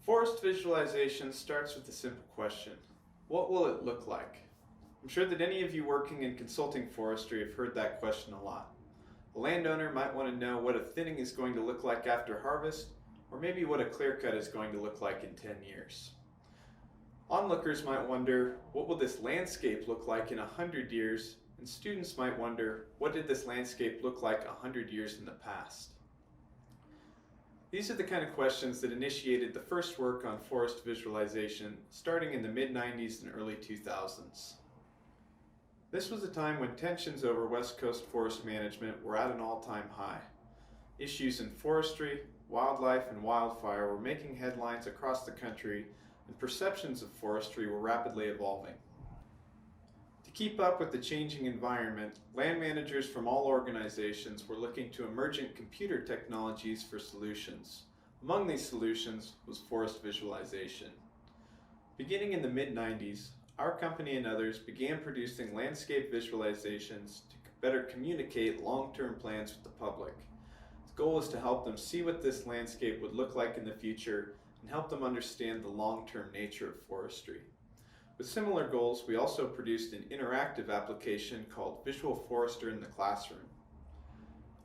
Forest visualization starts with a simple question. What will it look like? I'm sure that any of you working in consulting forestry have heard that question a lot. A landowner might want to know what a thinning is going to look like after harvest, or maybe what a clear cut is going to look like in 10 years. Onlookers might wonder, what will this landscape look like in 100 years? And students might wonder, what did this landscape look like 100 years in the past? These are the kind of questions that initiated the first work on forest visualization starting in the mid-90s and early 2000s. This was a time when tensions over West Coast forest management were at an all-time high. Issues in forestry, wildlife, and wildfire were making headlines across the country, and perceptions of forestry were rapidly evolving. To keep up with the changing environment, land managers from all organizations were looking to emergent computer technologies for solutions. Among these solutions was forest visualization. Beginning in the mid-90s, our company and others began producing landscape visualizations to better communicate long-term plans with the public. The goal is to help them see what this landscape would look like in the future and help them understand the long-term nature of forestry. With similar goals, we also produced an interactive application called Visualforester in the classroom.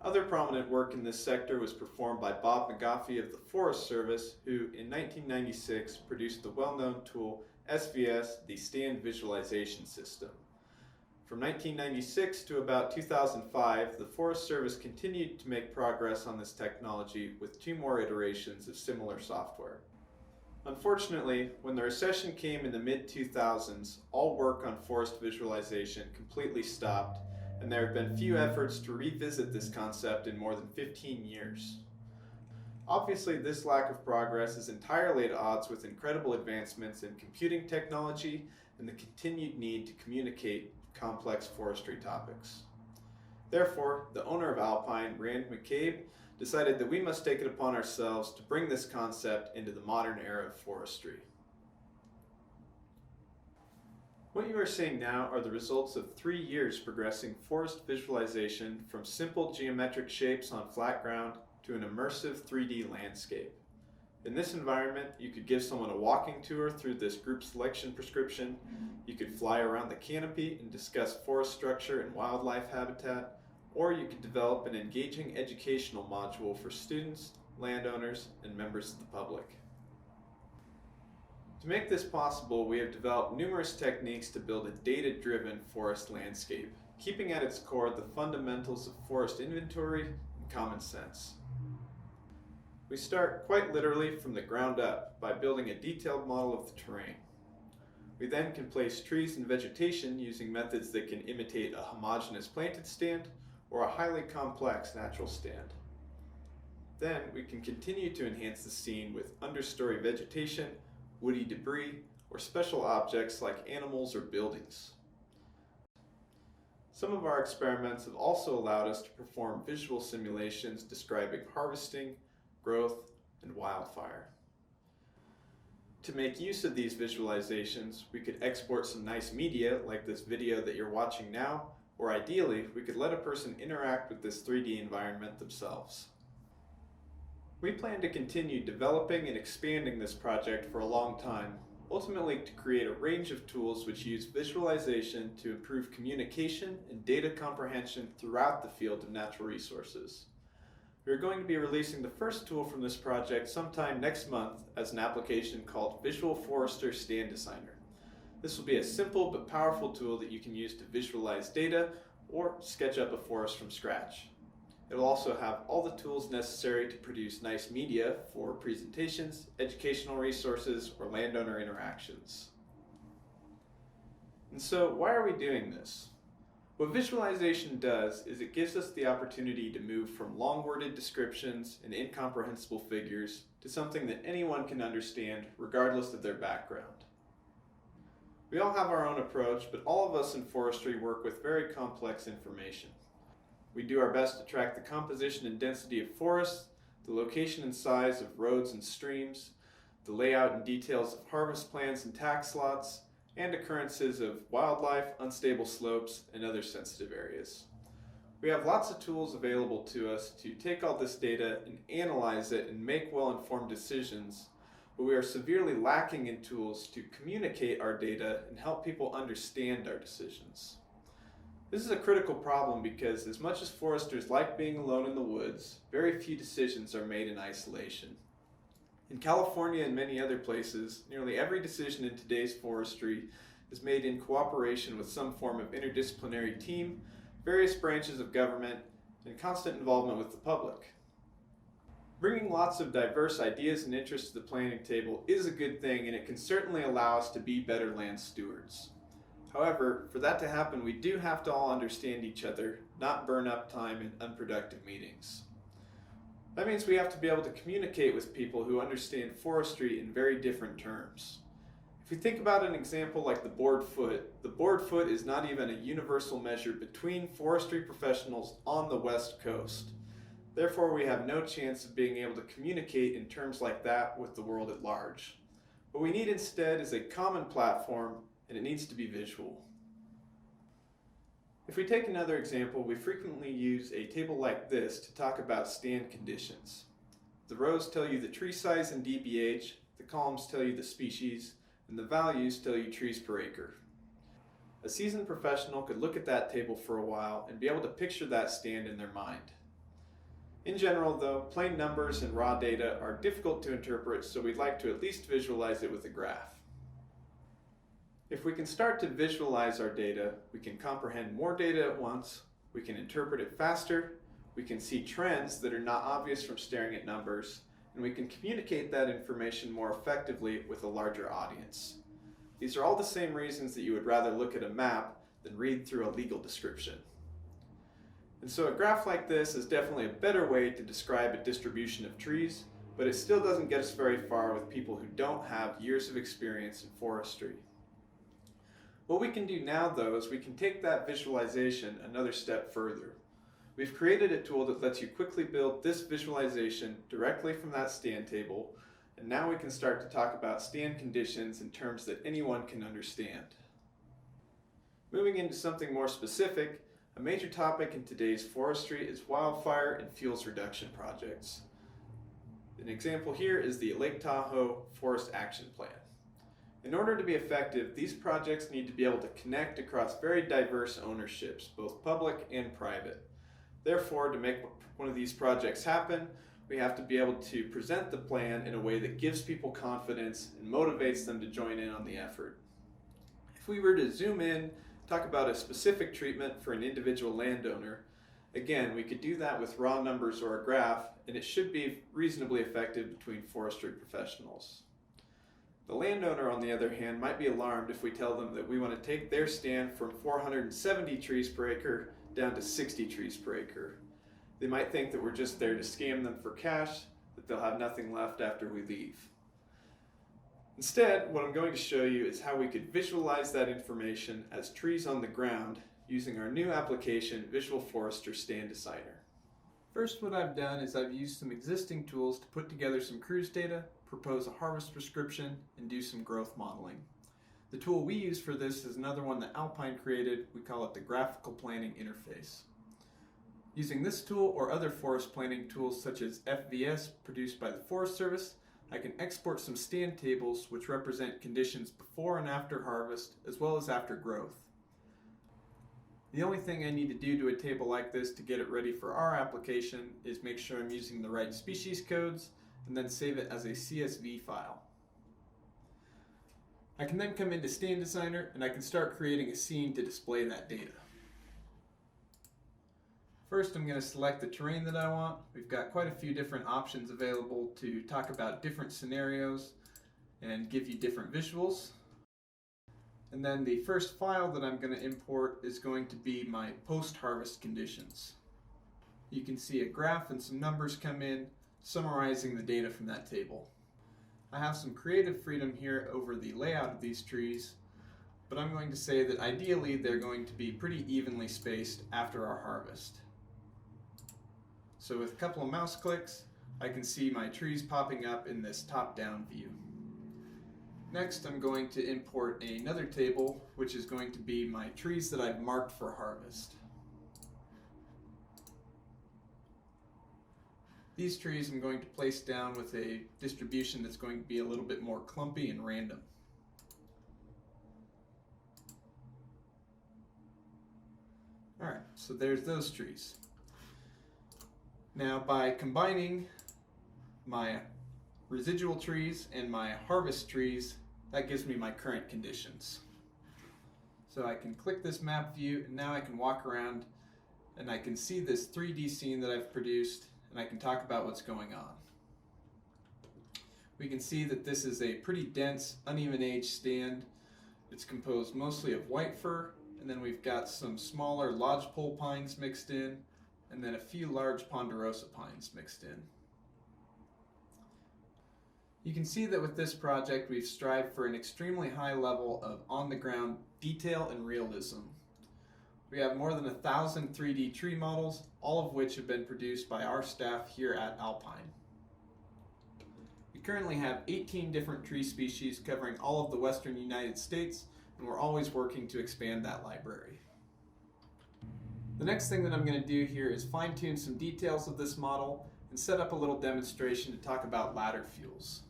Other prominent work in this sector was performed by Bob McGoffey of the Forest Service, who in 1996 produced the well-known tool SVS, the Stand Visualization System. From 1996 to about 2005, the Forest Service continued to make progress on this technology with 2 more iterations of similar software. Unfortunately, when the recession came in the mid-2000s, all work on forest visualization completely stopped, and there have been few efforts to revisit this concept in more than 15 years. Obviously, this lack of progress is entirely at odds with incredible advancements in computing technology and the continued need to communicate complex forestry topics. Therefore, the owner of Alpine, Rand McCabe, decided that we must take it upon ourselves to bring this concept into the modern era of forestry. What you are seeing now are the results of 3 years progressing forest visualization from simple geometric shapes on flat ground to an immersive 3D landscape. In this environment, you could give someone a walking tour through this group selection prescription, you could fly around the canopy and discuss forest structure and wildlife habitat, or you could develop an engaging educational module for students, landowners, and members of the public. To make this possible, we have developed numerous techniques to build a data-driven forest landscape, keeping at its core the fundamentals of forest inventory and common sense. We start quite literally from the ground up by building a detailed model of the terrain. We then can place trees and vegetation using methods that can imitate a homogeneous planted stand or a highly complex natural stand. Then we can continue to enhance the scene with understory vegetation, woody debris, or special objects like animals or buildings. Some of our experiments have also allowed us to perform visual simulations describing harvesting, growth, and wildfire. To make use of these visualizations, we could export some nice media like this video that you're watching now, or ideally, we could let a person interact with this 3D environment themselves. We plan to continue developing and expanding this project for a long time, ultimately to create a range of tools which use visualization to improve communication and data comprehension throughout the field of natural resources. We are going to be releasing the first tool from this project sometime next month as an application called Visualforester Stand Designer. This will be a simple but powerful tool that you can use to visualize data or sketch up a forest from scratch. It will also have all the tools necessary to produce nice media for presentations, educational resources, or landowner interactions. And so, why are we doing this? What visualization does is it gives us the opportunity to move from long-worded descriptions and incomprehensible figures to something that anyone can understand regardless of their background. We all have our own approach, but all of us in forestry work with very complex information. We do our best to track the composition and density of forests, the location and size of roads and streams, the layout and details of harvest plans and tax lots, and occurrences of wildlife, unstable slopes, and other sensitive areas. We have lots of tools available to us to take all this data and analyze it and make well-informed decisions, but we are severely lacking in tools to communicate our data and help people understand our decisions. This is a critical problem because as much as foresters like being alone in the woods, very few decisions are made in isolation. In California and many other places, nearly every decision in today's forestry is made in cooperation with some form of interdisciplinary team, various branches of government, and constant involvement with the public. Bringing lots of diverse ideas and interests to the planning table is a good thing, and it can certainly allow us to be better land stewards. However, for that to happen, we do have to all understand each other, not burn up time in unproductive meetings. That means we have to be able to communicate with people who understand forestry in very different terms. If we think about an example like the board foot is not even a universal measure between forestry professionals on the West Coast. Therefore, we have no chance of being able to communicate in terms like that with the world at large. What we need instead is a common platform, and it needs to be visual. If we take another example, we frequently use a table like this to talk about stand conditions. The rows tell you the tree size in dBH, the columns tell you the species, and the values tell you trees per acre. A seasoned professional could look at that table for a while and be able to picture that stand in their mind. In general, though, plain numbers and raw data are difficult to interpret, so we'd like to at least visualize it with a graph. If we can start to visualize our data, we can comprehend more data at once, we can interpret it faster, we can see trends that are not obvious from staring at numbers, and we can communicate that information more effectively with a larger audience. These are all the same reasons that you would rather look at a map than read through a legal description. And so a graph like this is definitely a better way to describe a distribution of trees, but it still doesn't get us very far with people who don't have years of experience in forestry. What we can do now, though, is we can take that visualization another step further. We've created a tool that lets you quickly build this visualization directly from that stand table, and now we can start to talk about stand conditions in terms that anyone can understand. Moving into something more specific, a major topic in today's forestry is wildfire and fuels reduction projects. An example here is the Lake Tahoe Forest Action Plan. In order to be effective, these projects need to be able to connect across very diverse ownerships, both public and private. Therefore, to make one of these projects happen, we have to be able to present the plan in a way that gives people confidence and motivates them to join in on the effort. If we were to zoom in, talk about a specific treatment for an individual landowner, again, we could do that with raw numbers or a graph, and it should be reasonably effective between forestry professionals. The landowner, on the other hand, might be alarmed if we tell them that we want to take their stand from 470 trees per acre down to 60 trees per acre. They might think that we're just there to scam them for cash, that they'll have nothing left after we leave. Instead, what I'm going to show you is how we could visualize that information as trees on the ground using our new application, Visualforester Stand Designer. First, what I've done is I've used some existing tools to put together some cruise data, propose a harvest prescription, and do some growth modeling. The tool we use for this is another one that Alpine created. We call it the Graphical Planning Interface. Using this tool or other forest planning tools such as FVS produced by the Forest Service, I can export some stand tables which represent conditions before and after harvest as well as after growth. The only thing I need to do to a table like this to get it ready for our application is make sure I'm using the right species codes and then save it as a CSV file. I can then come into Stand Designer and I can start creating a scene to display that data. First, I'm going to select the terrain that I want. We've got quite a few different options available to talk about different scenarios and give you different visuals. And then the first file that I'm going to import is going to be my post-harvest conditions. You can see a graph and some numbers come in summarizing the data from that table. I have some creative freedom here over the layout of these trees, but I'm going to say that ideally they're going to be pretty evenly spaced after our harvest. So with a couple of mouse clicks, I can see my trees popping up in this top-down view. Next, I'm going to import another table, which is going to be my trees that I've marked for harvest. These trees I'm going to place down with a distribution that's going to be a little bit more clumpy and random. Alright, so there's those trees. Now by combining my residual trees and my harvest trees, that gives me my current conditions. So I can click this map view, and now I can walk around and I can see this 3D scene that I've produced, and I can talk about what's going on. We can see that this is a pretty dense, uneven age stand. It's composed mostly of white fir, and then we've got some smaller lodgepole pines mixed in, and then a few large ponderosa pines mixed in. You can see that with this project we've strived for an extremely high level of on-the-ground detail and realism. We have more than 1,000 3D tree models, all of which have been produced by our staff here at Alpine. We currently have 18 different tree species covering all of the western United States, and we're always working to expand that library. The next thing that I'm going to do here is fine-tune some details of this model and set up a little demonstration to talk about ladder fuels.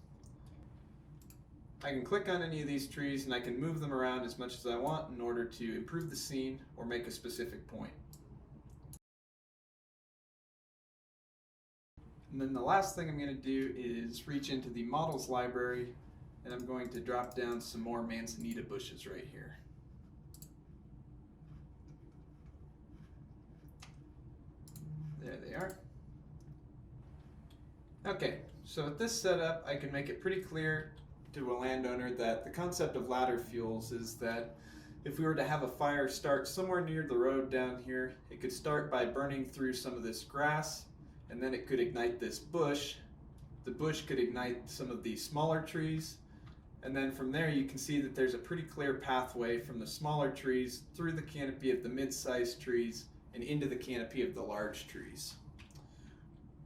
I can click on any of these trees and I can move them around as much as I want in order to improve the scene or make a specific point. And then the last thing I'm going to do is reach into the models library, and I'm going to drop down some more manzanita bushes right here. There they are. Okay, so with this setup I can make it pretty clear to a landowner that the concept of ladder fuels is that if we were to have a fire start somewhere near the road down here, it could start by burning through some of this grass, and then it could ignite this bush. The bush could ignite some of these smaller trees, and then from there you can see that there's a pretty clear pathway from the smaller trees through the canopy of the mid-sized trees and into the canopy of the large trees.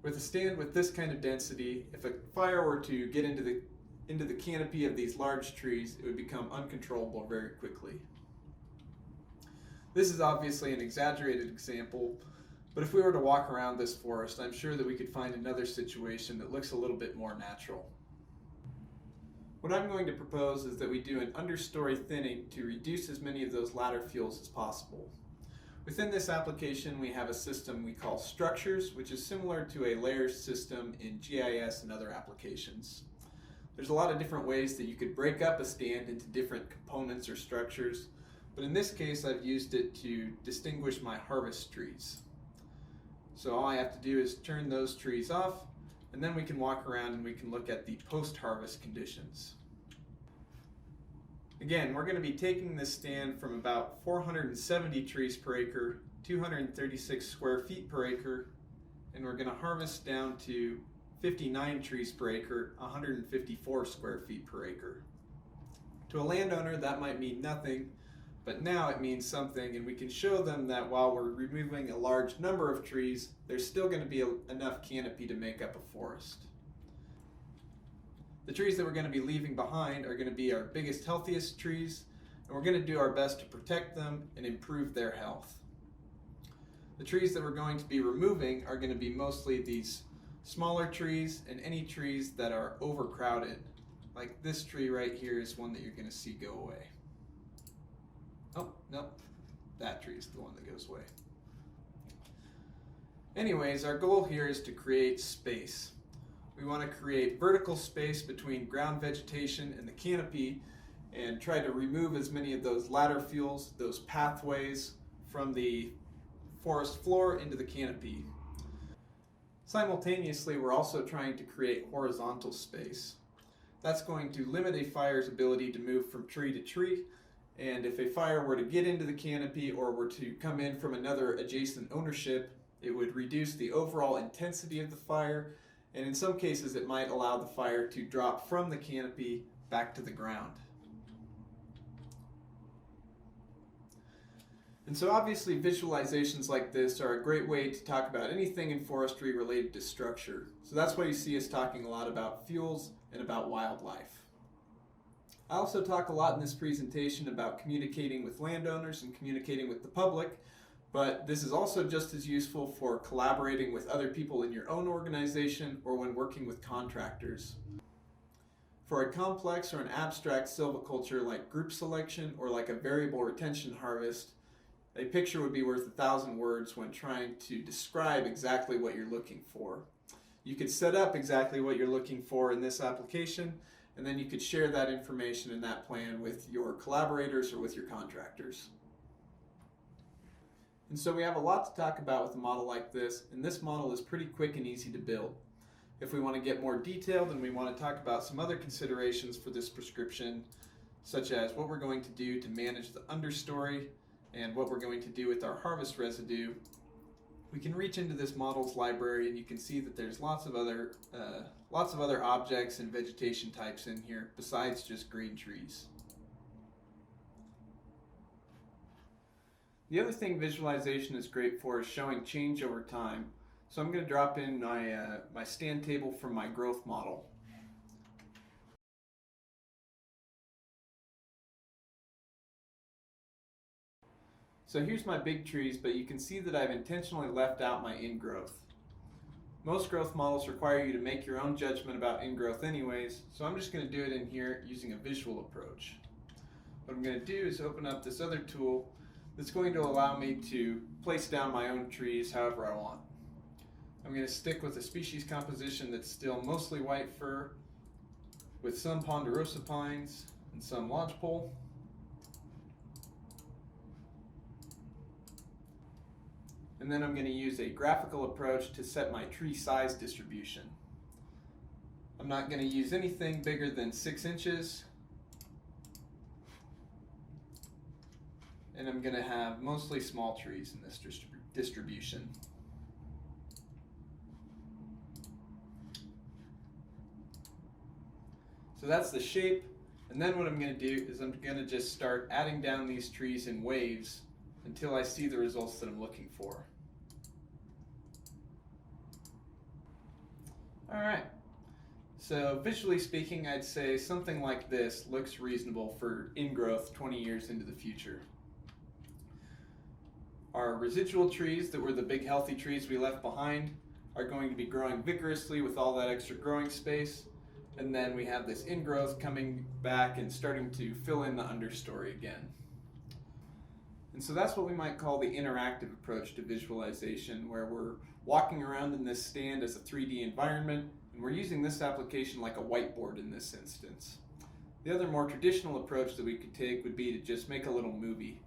With a stand with this kind of density, if a fire were to get into the canopy of these large trees, it would become uncontrollable very quickly. This is obviously an exaggerated example, but if we were to walk around this forest, I'm sure that we could find another situation that looks a little bit more natural. What I'm going to propose is that we do an understory thinning to reduce as many of those ladder fuels as possible. Within this application we have a system we call structures, which is similar to a layers system in GIS and other applications. There's a lot of different ways that you could break up a stand into different components or structures, but in this case I've used it to distinguish my harvest trees. So all I have to do is turn those trees off, and then we can walk around and we can look at the post-harvest conditions. Again, we're going to be taking this stand from about 470 trees per acre, 236 square feet per acre, and we're going to harvest down to 59 trees per acre, 154 square feet per acre. To a landowner that might mean nothing, but now it means something, and we can show them that while we're removing a large number of trees, there's still going to be enough canopy to make up a forest. The trees that we're going to be leaving behind are going to be our biggest, healthiest trees, and we're going to do our best to protect them and improve their health. The trees that we're going to be removing are going to be mostly these smaller trees and any trees that are overcrowded. Like this tree right here is one that you're going to see go away. Oh, no, that tree is the one that goes away. Anyways, our goal here is to create space. We want to create vertical space between ground vegetation and the canopy and try to remove as many of those ladder fuels, those pathways, from the forest floor into the canopy. Simultaneously, we're also trying to create horizontal space. That's going to limit a fire's ability to move from tree to tree, and if a fire were to get into the canopy or were to come in from another adjacent ownership, it would reduce the overall intensity of the fire, and in some cases it might allow the fire to drop from the canopy back to the ground. And so obviously visualizations like this are a great way to talk about anything in forestry related to structure. So that's why you see us talking a lot about fuels and about wildlife. I also talk a lot in this presentation about communicating with landowners and communicating with the public, But this is also just as useful for collaborating with other people in your own organization or when working with contractors. For a complex or an abstract silviculture like group selection or like a variable retention harvest, a picture would be worth 1,000 words when trying to describe exactly what you're looking for. You could set up exactly what you're looking for in this application, and then you could share that information in that plan with your collaborators or with your contractors. And so we have a lot to talk about with a model like this, and this model is pretty quick and easy to build. If we want to get more detailed and we want to talk about some other considerations for this prescription, such as what we're going to do to manage the understory and what we're going to do with our harvest residue, we can reach into this models library and you can see that there's lots of other objects and vegetation types in here besides just green trees. The other thing visualization is great for is showing change over time. So I'm going to drop in my stand table from my growth model. So here's my big trees, but you can see that I've intentionally left out my ingrowth. Most growth models require you to make your own judgment about ingrowth anyways, so I'm just going to do it in here using a visual approach. What I'm going to do is open up this other tool that's going to allow me to place down my own trees however I want. I'm going to stick with a species composition that's still mostly white fir, with some ponderosa pines and some lodgepole. And then I'm going to use a graphical approach to set my tree size distribution. I'm not going to use anything bigger than 6 inches. And I'm going to have mostly small trees in this distribution. So that's the shape. And then what I'm going to do is I'm going to just start adding down these trees in waves until I see the results that I'm looking for. Alright, so visually speaking, I'd say something like this looks reasonable for ingrowth 20 years into the future. Our residual trees that were the big healthy trees we left behind are going to be growing vigorously with all that extra growing space, and then we have this ingrowth coming back and starting to fill in the understory again. And so that's what we might call the interactive approach to visualization, where we're walking around in this stand as a 3D environment, and we're using this application like a whiteboard in this instance. The other more traditional approach that we could take would be to just make a little movie.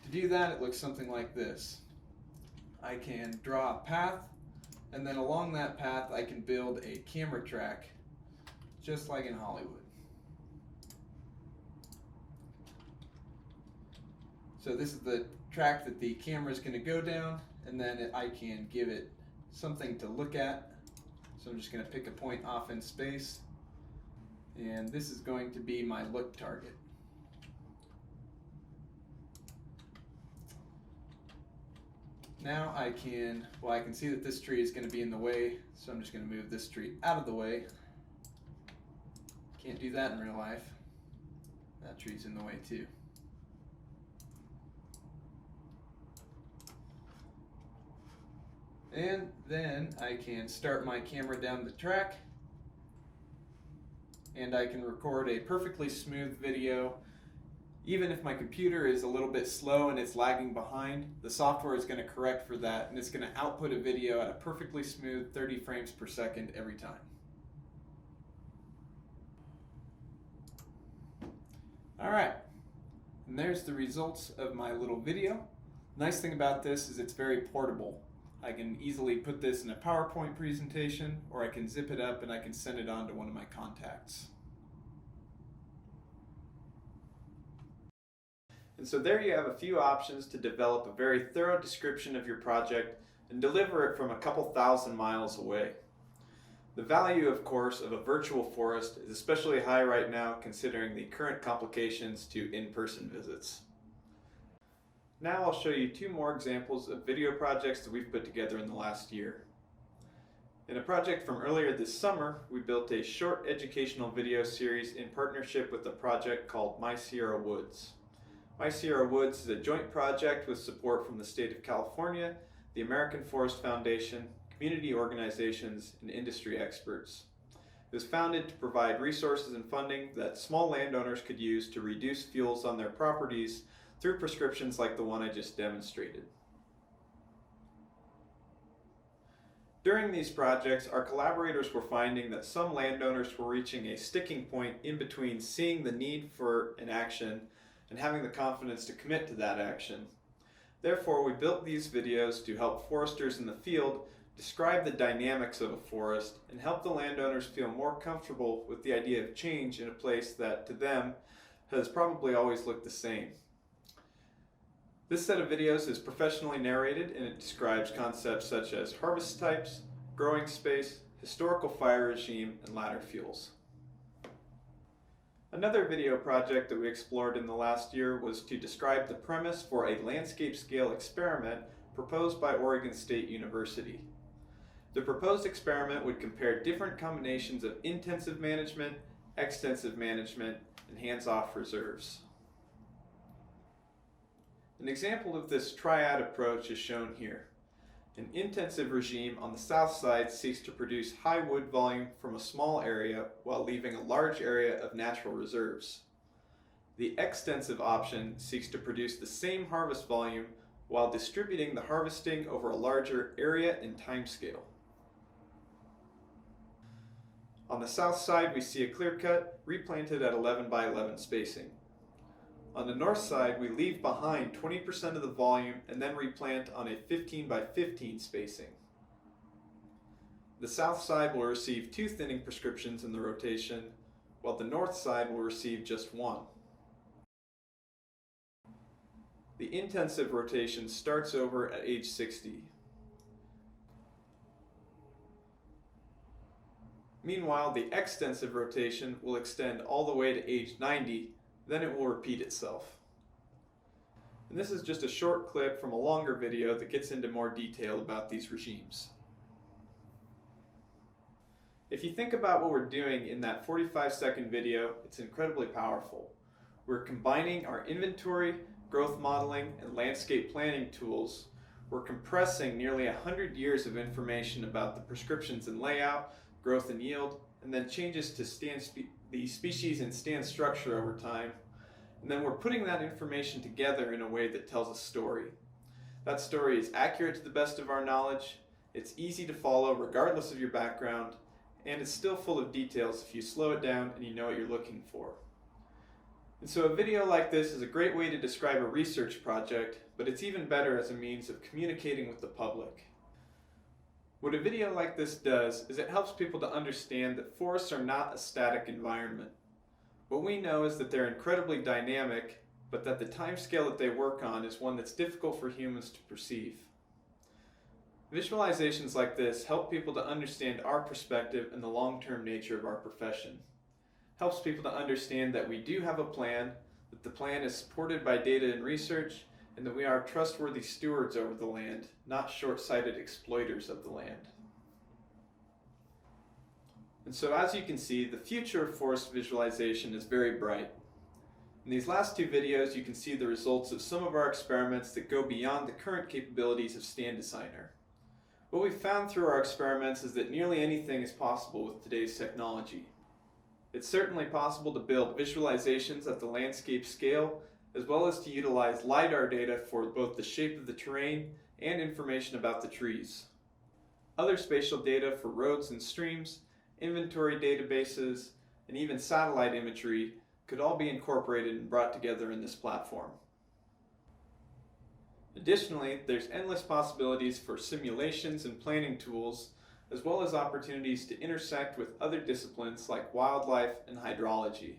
To do that, it looks something like this. I can draw a path, and then along that path I can build a camera track, just like in Hollywood. So this is the track that the camera is going to go down, and then I can give it something to look at. So I'm just going to pick a point off in space, and this is going to be my look target. Now I can see that this tree is going to be in the way, so I'm just going to move this tree out of the way. Can't do that in real life. That tree's in the way too. And then I can start my camera down the track, and I can record a perfectly smooth video. Even if my computer is a little bit slow and it's lagging behind, the software is going to correct for that, and it's going to output a video at a perfectly smooth 30 frames per second every time. Alright, and there's the results of my little video. Nice thing about this is it's very portable. I can easily put this in a PowerPoint presentation, or I can zip it up and I can send it on to one of my contacts. And so there you have a few options to develop a very thorough description of your project and deliver it from a couple thousand miles away. The value, of course, of a virtual forest is especially high right now considering the current complications to in-person visits. Now I'll show you 2 more examples of video projects that we've put together in the last year. In a project from earlier this summer, we built a short educational video series in partnership with a project called My Sierra Woods. My Sierra Woods is a joint project with support from the state of California, the American Forest Foundation, community organizations, and industry experts. It was founded to provide resources and funding that small landowners could use to reduce fuels on their properties through prescriptions like the one I just demonstrated. During these projects, our collaborators were finding that some landowners were reaching a sticking point in between seeing the need for an action and having the confidence to commit to that action. Therefore, we built these videos to help foresters in the field describe the dynamics of a forest and help the landowners feel more comfortable with the idea of change in a place that, to them, has probably always looked the same. This set of videos is professionally narrated and it describes concepts such as harvest types, growing space, historical fire regime, and ladder fuels. Another video project that we explored in the last year was to describe the premise for a landscape scale experiment proposed by Oregon State University. The proposed experiment would compare different combinations of intensive management, extensive management, and hands-off reserves. An example of this triad approach is shown here. An intensive regime on the south side seeks to produce high wood volume from a small area while leaving a large area of natural reserves. The extensive option seeks to produce the same harvest volume while distributing the harvesting over a larger area and time scale. On the south side, we see a clear cut replanted at 11 by 11 spacing. On the north side, we leave behind 20% of the volume and then replant on a 15 by 15 spacing. The south side will receive 2 thinning prescriptions in the rotation, while the north side will receive just 1. The intensive rotation starts over at age 60. Meanwhile, the extensive rotation will extend all the way to age 90, then it will repeat itself. And this is just a short clip from a longer video that gets into more detail about these regimes. If you think about what we're doing in that 45-second video, it's incredibly powerful. We're combining our inventory, growth modeling, and landscape planning tools. We're compressing nearly 100 years of information about the prescriptions in layout, growth and yield, and then changes to the species and stand structure over time. And then we're putting that information together in a way that tells a story. That story is accurate to the best of our knowledge, it's easy to follow regardless of your background, and it's still full of details if you slow it down and you know what you're looking for. And so a video like this is a great way to describe a research project, but it's even better as a means of communicating with the public. What a video like this does is it helps people to understand that forests are not a static environment. What we know is that they're incredibly dynamic, but that the timescale that they work on is one that's difficult for humans to perceive. Visualizations like this help people to understand our perspective and the long-term nature of our profession. Helps people to understand that we do have a plan, that the plan is supported by data and research, and that we are trustworthy stewards over the land, not short-sighted exploiters of the land. And so as you can see, the future of forest visualization is very bright. In these last 2 videos, you can see the results of some of our experiments that go beyond the current capabilities of Stand Designer. What we've found through our experiments is that nearly anything is possible with today's technology. It's certainly possible to build visualizations at the landscape scale, as well as to utilize LiDAR data for both the shape of the terrain and information about the trees. Other spatial data for roads and streams, inventory databases, and even satellite imagery could all be incorporated and brought together in this platform. Additionally, there's endless possibilities for simulations and planning tools, as well as opportunities to intersect with other disciplines like wildlife and hydrology.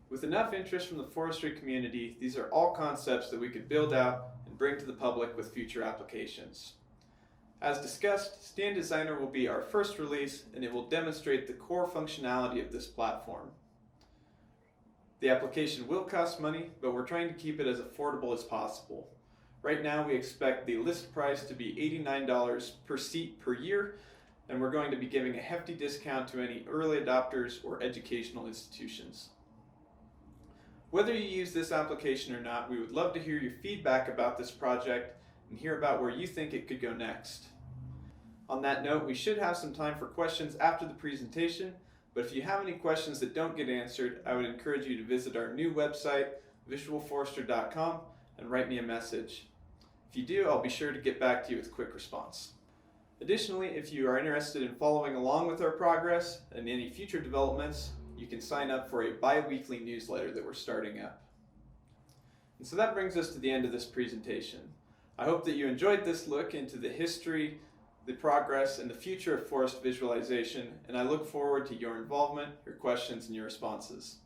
With enough interest from the forestry community, these are all concepts that we could build out and bring to the public with future applications. As discussed, Stand Designer will be our first release, and it will demonstrate the core functionality of this platform. The application will cost money, but we're trying to keep it as affordable as possible. Right now we expect the list price to be $89 per seat per year, and we're going to be giving a hefty discount to any early adopters or educational institutions. Whether you use this application or not, we would love to hear your feedback about this project and hear about where you think it could go next. On that note, we should have some time for questions after the presentation, but if you have any questions that don't get answered, I would encourage you to visit our new website, visualforester.com, and write me a message. If you do, I'll be sure to get back to you with a quick response. Additionally, if you are interested in following along with our progress and any future developments, you can sign up for a bi-weekly newsletter that we're starting up. And so that brings us to the end of this presentation. I hope that you enjoyed this look into the history, the progress, and the future of forest visualization, and I look forward to your involvement, your questions, and your responses.